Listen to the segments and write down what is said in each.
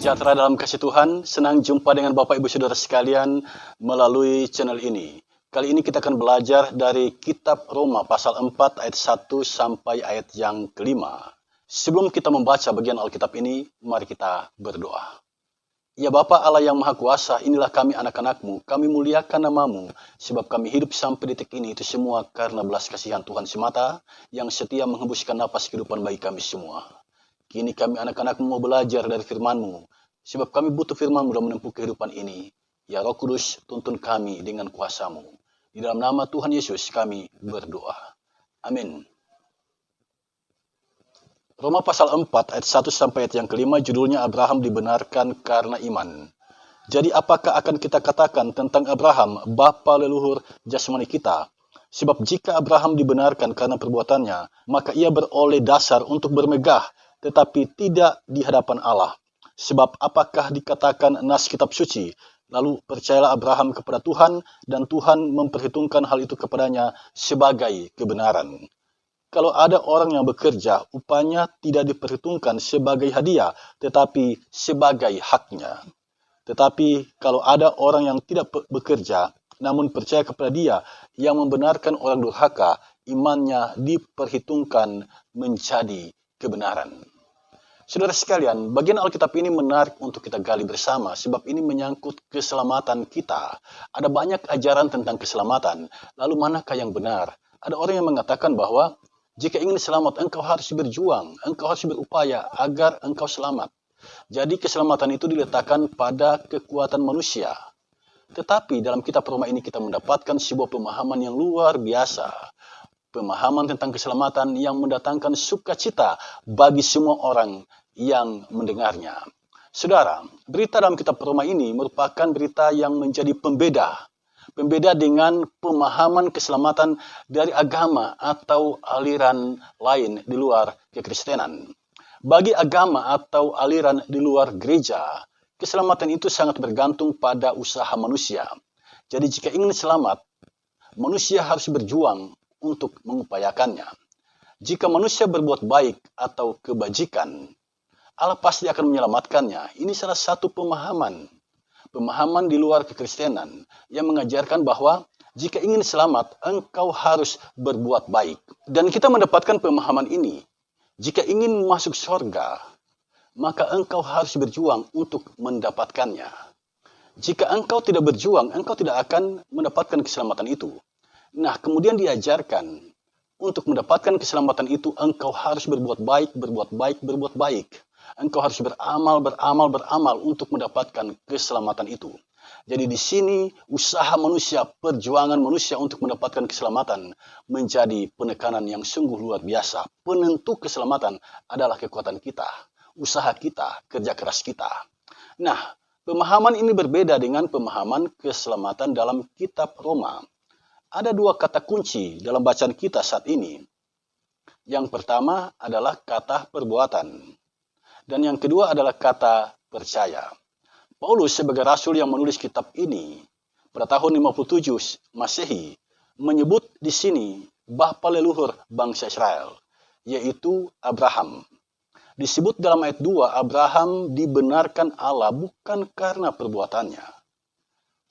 sejahtera dalam kasih Tuhan, senang jumpa dengan Bapak Ibu Saudara sekalian melalui channel ini. Kali ini kita akan belajar dari kitab Roma pasal 4 ayat 1 sampai ayat yang kelima. Sebelum kita membaca bagian Alkitab ini, mari kita berdoa. Ya Bapa Allah yang Maha Kuasa, inilah kami anak-anak-Mu, kami muliakan nama-Mu, sebab kami hidup sampai detik ini, itu semua karena belas kasihan Tuhan semata, yang setia menghembuskan napas kehidupan bagi kami semua. Kini kami anak-anak-Mu mau belajar dari firman-Mu, sebab kami butuh firman-Mu dalam menempuh kehidupan ini. Ya Roh Kudus, tuntun kami dengan kuasa-Mu. Di dalam nama Tuhan Yesus kami berdoa. Amin. Roma pasal 4 ayat 1 sampai ayat yang kelima judulnya Abraham dibenarkan karena iman. Jadi apakah akan kita katakan tentang Abraham, bapa leluhur jasmani kita? Sebab jika Abraham dibenarkan karena perbuatannya, maka ia beroleh dasar untuk bermegah, tetapi tidak di hadapan Allah. Sebab apakah dikatakan nas kitab suci, lalu percayalah Abraham kepada Tuhan, dan Tuhan memperhitungkan hal itu kepadanya sebagai kebenaran. Kalau ada orang yang bekerja, upahnya tidak diperhitungkan sebagai hadiah, tetapi sebagai haknya. Tetapi kalau ada orang yang tidak bekerja, namun percaya kepada Dia yang membenarkan orang durhaka, imannya diperhitungkan menjadi kebenaran. Saudara sekalian, bagian Alkitab ini menarik untuk kita gali bersama, sebab ini menyangkut keselamatan kita. Ada banyak ajaran tentang keselamatan, lalu manakah yang benar? Ada orang yang mengatakan bahwa jika ingin selamat, engkau harus berjuang, engkau harus berupaya agar engkau selamat. Jadi keselamatan itu diletakkan pada kekuatan manusia. Tetapi dalam kitab Roma ini kita mendapatkan sebuah pemahaman yang luar biasa. Pemahaman tentang keselamatan yang mendatangkan sukacita bagi semua orang yang mendengarnya. Saudara, berita dalam kitab Roma ini merupakan berita yang menjadi pembeda dengan pemahaman keselamatan dari agama atau aliran lain di luar kekristenan. Bagi agama atau aliran di luar gereja, keselamatan itu sangat bergantung pada usaha manusia. Jadi jika ingin selamat, manusia harus berjuang untuk mengupayakannya. Jika manusia berbuat baik atau kebajikan, Allah pasti akan menyelamatkannya. Ini salah satu pemahaman di luar kekristenan yang mengajarkan bahwa jika ingin selamat, engkau harus berbuat baik. Dan kita mendapatkan pemahaman ini. Jika ingin masuk surga, maka engkau harus berjuang untuk mendapatkannya. Jika engkau tidak berjuang, engkau tidak akan mendapatkan keselamatan itu. Nah, kemudian diajarkan untuk mendapatkan keselamatan itu, engkau harus berbuat baik, berbuat baik, berbuat baik. Engkau harus beramal untuk mendapatkan keselamatan itu. Jadi di sini usaha manusia, perjuangan manusia untuk mendapatkan keselamatan menjadi penekanan yang sungguh luar biasa. Penentu keselamatan adalah kekuatan kita, usaha kita, kerja keras kita. Nah, pemahaman ini berbeda dengan pemahaman keselamatan dalam kitab Roma. Ada dua kata kunci dalam bacaan kita saat ini. Yang pertama adalah kata perbuatan. Dan yang kedua adalah kata percaya. Paulus sebagai rasul yang menulis kitab ini pada tahun 57 Masehi menyebut di sini bapa leluhur bangsa Israel, yaitu Abraham. Disebut dalam ayat 2, Abraham dibenarkan Allah bukan karena perbuatannya.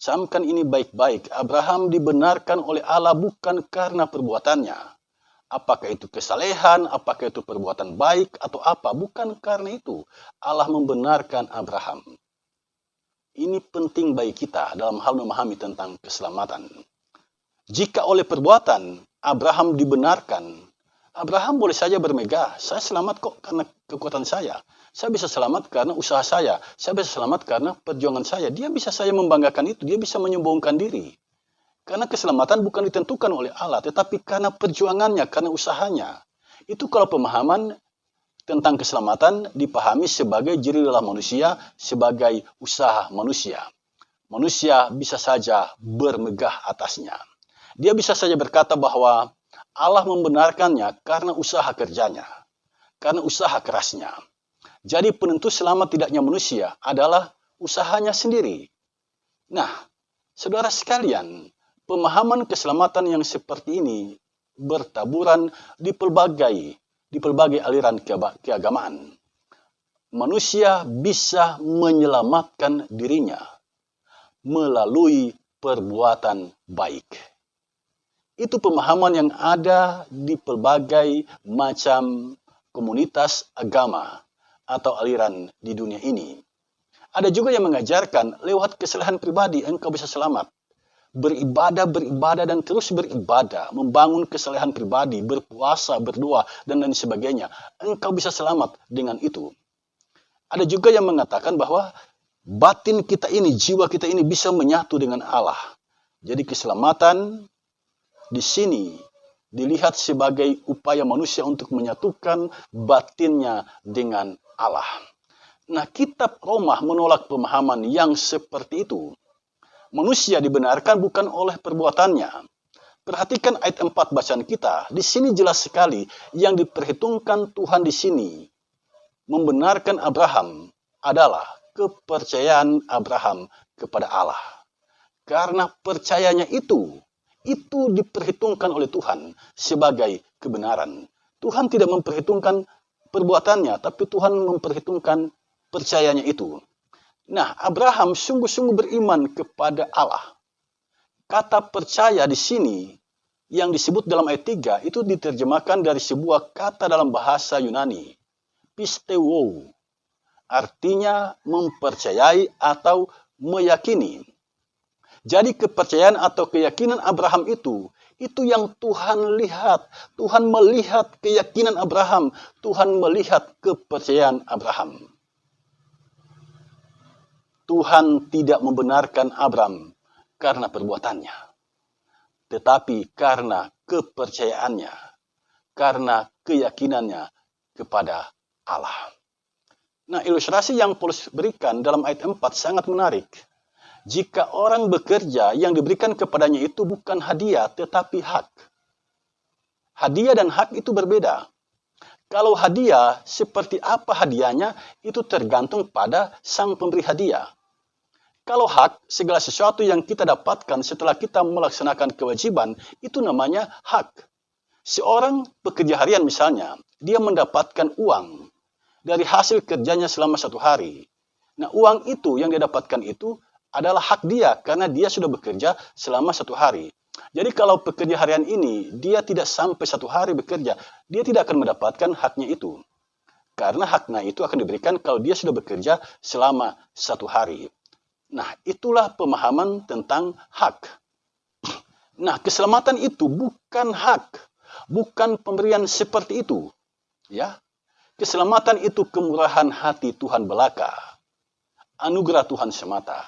Camkan ini baik-baik, Abraham dibenarkan oleh Allah bukan karena perbuatannya. Apakah itu kesalehan, apakah itu perbuatan baik, atau apa. Bukan karena itu Allah membenarkan Abraham. Ini penting bagi kita dalam hal memahami tentang keselamatan. Jika oleh perbuatan Abraham dibenarkan, Abraham boleh saja bermegah. Saya selamat kok karena kekuatan saya. Saya bisa selamat karena usaha saya. Saya bisa selamat karena perjuangan saya. Dia bisa saya membanggakan itu. Dia bisa menyombongkan diri. Karena keselamatan bukan ditentukan oleh Allah, tetapi karena perjuangannya, karena usahanya. Itu kalau pemahaman tentang keselamatan dipahami sebagai jerih lelah manusia, sebagai usaha manusia. Manusia bisa saja bermegah atasnya. Dia bisa saja berkata bahwa Allah membenarkannya karena usaha kerjanya, karena usaha kerasnya. Jadi penentu selamat tidaknya manusia adalah usahanya sendiri. Nah, saudara sekalian, pemahaman keselamatan yang seperti ini bertaburan di pelbagai aliran keagamaan. manusia bisa menyelamatkan dirinya melalui perbuatan baik. Itu pemahaman yang ada di pelbagai macam komunitas agama atau aliran di dunia ini. Ada juga yang mengajarkan lewat kesalahan pribadi engkau bisa selamat. Beribadah, dan terus beribadah, membangun kesalehan pribadi, berpuasa, berdoa, dan lain sebagainya. Engkau bisa selamat dengan itu. Ada juga yang mengatakan bahwa batin kita ini, jiwa kita ini bisa menyatu dengan Allah. Jadi keselamatan di sini dilihat sebagai upaya manusia untuk menyatukan batinnya dengan Allah. Nah, kitab Roma menolak pemahaman yang seperti itu. Manusia dibenarkan bukan oleh perbuatannya. Perhatikan ayat 4 bacaan kita. Di sini jelas sekali yang diperhitungkan Tuhan di sini membenarkan Abraham adalah kepercayaan Abraham kepada Allah. Karena percayanya itu diperhitungkan oleh Tuhan sebagai kebenaran. Tuhan tidak memperhitungkan perbuatannya, tapi Tuhan memperhitungkan percayanya itu. Nah, Abraham sungguh-sungguh beriman kepada Allah. Kata percaya di sini yang disebut dalam ayat 3 itu diterjemahkan dari sebuah kata dalam bahasa Yunani, pisteuo. Artinya mempercayai atau meyakini. Jadi kepercayaan atau keyakinan Abraham itu yang Tuhan lihat. Tuhan melihat keyakinan Abraham. Tuhan melihat kepercayaan Abraham. Tuhan tidak membenarkan Abraham karena perbuatannya, tetapi karena kepercayaannya, karena keyakinannya kepada Allah. Nah, ilustrasi yang Paulus berikan dalam ayat 4 sangat menarik. Jika orang bekerja, yang diberikan kepadanya itu bukan hadiah, tetapi hak. Hadiah dan hak itu berbeda. Kalau hadiah, seperti apa hadiahnya, itu tergantung pada sang pemberi hadiah. Kalau hak, segala sesuatu yang kita dapatkan setelah kita melaksanakan kewajiban, itu namanya hak. Seorang pekerja harian misalnya, dia mendapatkan uang dari hasil kerjanya selama 1 hari. Nah, uang itu yang dia dapatkan itu adalah hak dia, karena dia sudah bekerja selama 1 hari. Jadi kalau pekerja harian ini, dia tidak sampai 1 hari bekerja, dia tidak akan mendapatkan haknya itu. Karena haknya itu akan diberikan kalau dia sudah bekerja selama 1 hari. Nah, itulah pemahaman tentang hak. Nah, keselamatan itu bukan hak, bukan pemberian seperti itu. Ya, keselamatan itu kemurahan hati Tuhan belaka, anugerah Tuhan semata,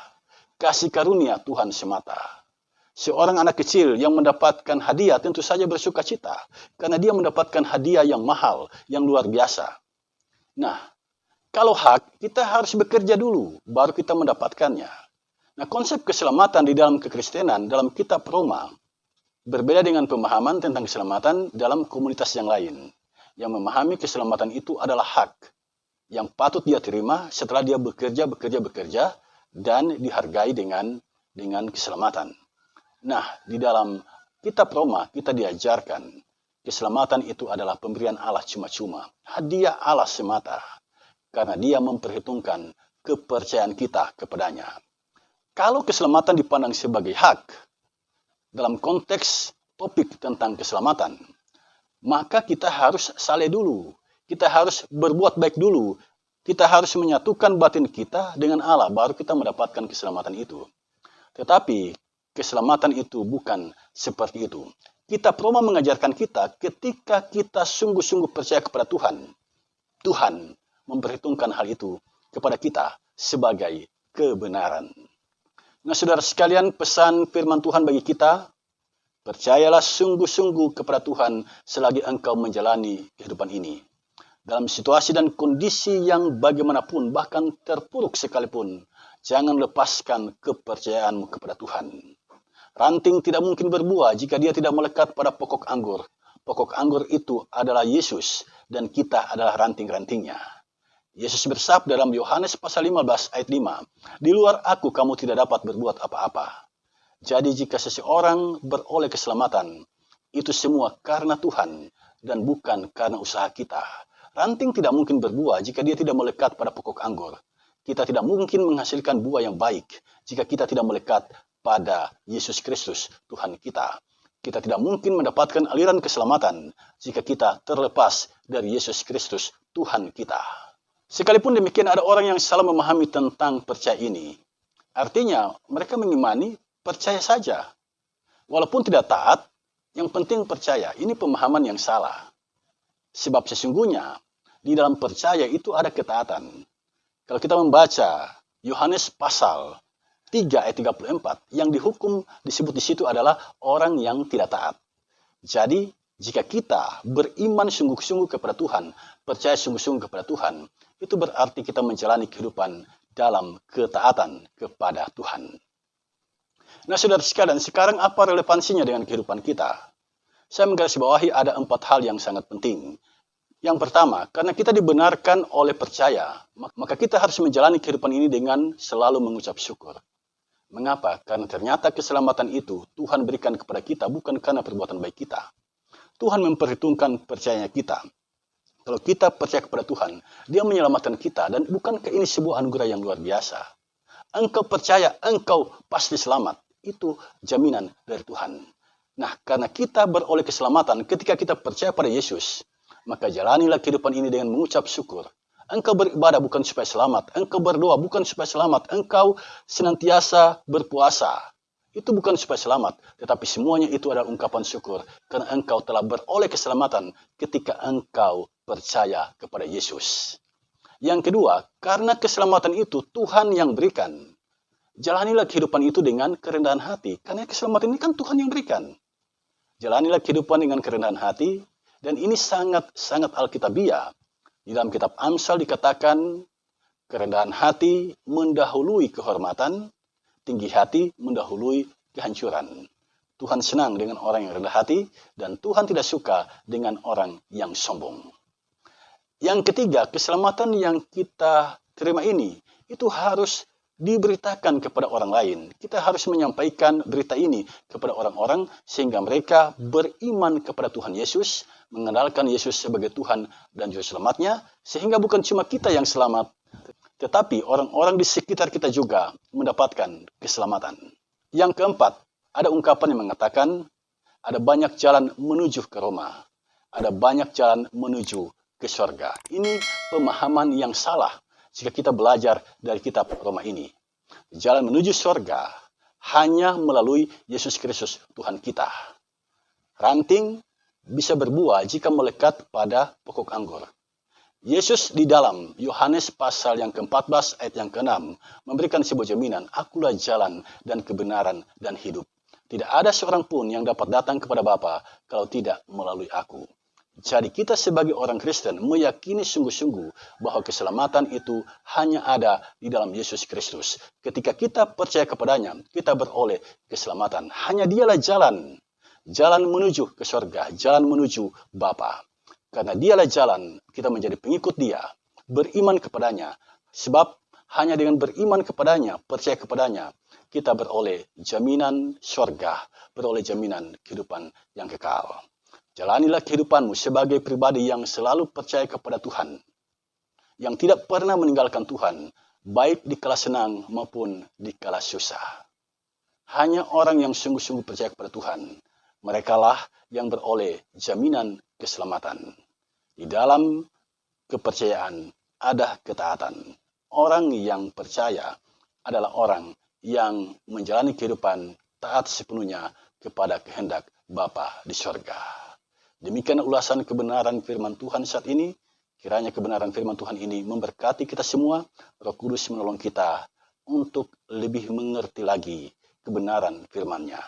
kasih karunia Tuhan semata. Seorang anak kecil yang mendapatkan hadiah tentu saja bersuka cita, karena dia mendapatkan hadiah yang mahal, yang luar biasa. Nah, kalau hak, kita harus bekerja dulu, baru kita mendapatkannya. Nah, konsep keselamatan di dalam kekristenan, dalam kitab Roma, berbeda dengan pemahaman tentang keselamatan dalam komunitas yang lain. Yang memahami keselamatan itu adalah hak, yang patut dia terima setelah dia bekerja, dan dihargai dengan keselamatan. Nah, di dalam kitab Roma kita diajarkan keselamatan itu adalah pemberian Allah cuma-cuma, hadiah Allah semata, karena dia memperhitungkan kepercayaan kita kepadanya. Kalau keselamatan dipandang sebagai hak, dalam konteks topik tentang keselamatan, maka kita harus saleh dulu, kita harus berbuat baik dulu, kita harus menyatukan batin kita dengan Allah, baru kita mendapatkan keselamatan itu. Tetapi keselamatan itu bukan seperti itu. Kitab Roma mengajarkan kita ketika kita sungguh-sungguh percaya kepada Tuhan, Tuhan memperhitungkan hal itu kepada kita sebagai kebenaran. Nah, saudara sekalian, pesan firman Tuhan bagi kita, percayalah sungguh-sungguh kepada Tuhan selagi engkau menjalani kehidupan ini. Dalam situasi dan kondisi yang bagaimanapun, bahkan terpuruk sekalipun, jangan lepaskan kepercayaanmu kepada Tuhan. Ranting tidak mungkin berbuah jika dia tidak melekat pada pokok anggur. Pokok anggur itu adalah Yesus, dan kita adalah ranting-rantingnya. Yesus bersabda dalam Yohanes pasal 15 ayat 5, "Di luar aku kamu tidak dapat berbuat apa-apa." Jadi jika seseorang beroleh keselamatan, itu semua karena Tuhan dan bukan karena usaha kita. Ranting tidak mungkin berbuah jika dia tidak melekat pada pokok anggur. Kita tidak mungkin menghasilkan buah yang baik jika kita tidak melekat pada Yesus Kristus, Tuhan kita. Kita tidak mungkin mendapatkan aliran keselamatan jika kita terlepas dari Yesus Kristus, Tuhan kita. Sekalipun demikian, ada orang yang salah memahami tentang percaya ini. Artinya, mereka mengimani percaya saja. Walaupun tidak taat, yang penting percaya. Ini pemahaman yang salah. Sebab sesungguhnya, di dalam percaya itu ada ketaatan. Kalau kita membaca Yohanes pasal 3 ayat 34, yang dihukum disebut di situ adalah orang yang tidak taat. Jadi, jika kita beriman sungguh-sungguh kepada Tuhan, percaya sungguh-sungguh kepada Tuhan, itu berarti kita menjalani kehidupan dalam ketaatan kepada Tuhan. Nah, saudara sekalian, sekarang apa relevansinya dengan kehidupan kita? Saya menggarisbawahi ada 4 hal yang sangat penting. Yang pertama, karena kita dibenarkan oleh percaya, maka kita harus menjalani kehidupan ini dengan selalu mengucap syukur. Mengapa? Karena ternyata keselamatan itu Tuhan berikan kepada kita bukan karena perbuatan baik kita. Tuhan memperhitungkan percayanya kita. Kalau kita percaya kepada Tuhan, Dia menyelamatkan kita, dan bukankah ini sebuah anugerah yang luar biasa? Engkau percaya, engkau pasti selamat. Itu jaminan dari Tuhan. Nah, karena kita beroleh keselamatan ketika kita percaya pada Yesus, maka jalanilah kehidupan ini dengan mengucap syukur. Engkau beribadah bukan supaya selamat. Engkau berdoa bukan supaya selamat. Engkau senantiasa berpuasa. Itu bukan supaya selamat. Tetapi semuanya itu adalah ungkapan syukur. Karena engkau telah beroleh keselamatan ketika engkau percaya kepada Yesus. Yang kedua, karena keselamatan itu Tuhan yang berikan. Jalanilah kehidupan itu dengan kerendahan hati. Karena keselamatan ini kan Tuhan yang berikan. Jalanilah kehidupan dengan kerendahan hati. Dan ini sangat alkitabiah. Di dalam kitab Amsal dikatakan, kerendahan hati mendahului kehormatan, tinggi hati mendahului kehancuran. Tuhan senang dengan orang yang rendah hati, dan Tuhan tidak suka dengan orang yang sombong. Yang ketiga, keselamatan yang kita terima ini, itu harus diberitakan kepada orang lain. Kita harus menyampaikan berita ini kepada orang-orang sehingga mereka beriman kepada Tuhan Yesus, mengenalkan Yesus sebagai Tuhan dan Juru Selamatnya, sehingga bukan cuma kita yang selamat, tetapi orang-orang di sekitar kita juga mendapatkan keselamatan. Yang keempat, ada ungkapan yang mengatakan, ada banyak jalan menuju ke Roma, ada banyak jalan menuju ke surga. Ini pemahaman yang salah jika kita belajar dari kitab Roma ini. Jalan menuju surga hanya melalui Yesus Kristus Tuhan kita. Ranting bisa berbuah jika melekat pada pokok anggur. Yesus di dalam Yohanes pasal yang ke-14 ayat yang ke-6 memberikan sebuah jaminan, akulah jalan dan kebenaran dan hidup. Tidak ada seorang pun yang dapat datang kepada Bapa kalau tidak melalui aku. Jadi kita sebagai orang Kristen meyakini sungguh-sungguh bahwa keselamatan itu hanya ada di dalam Yesus Kristus. Ketika kita percaya kepadanya, kita beroleh keselamatan. Hanya Dialah jalan. Jalan menuju ke surga, jalan menuju Bapa. Karena Dialah jalan, kita menjadi pengikut Dia, beriman kepadanya. Sebab hanya dengan beriman kepadanya, percaya kepadanya, kita beroleh jaminan surga, beroleh jaminan kehidupan yang kekal. Jalanilah kehidupanmu sebagai pribadi yang selalu percaya kepada Tuhan, yang tidak pernah meninggalkan Tuhan, baik di kala senang maupun di kala susah. Hanya orang yang sungguh-sungguh percaya kepada Tuhan, merekalah yang beroleh jaminan keselamatan. Di dalam kepercayaan ada ketaatan. Orang yang percaya adalah orang yang menjalani kehidupan taat sepenuhnya kepada kehendak Bapa di surga. Demikian ulasan kebenaran firman Tuhan saat ini. Kiranya kebenaran firman Tuhan ini memberkati kita semua. Roh Kudus menolong kita untuk lebih mengerti lagi kebenaran firman-Nya.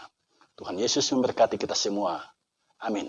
Tuhan Yesus memberkati kita semua. Amin.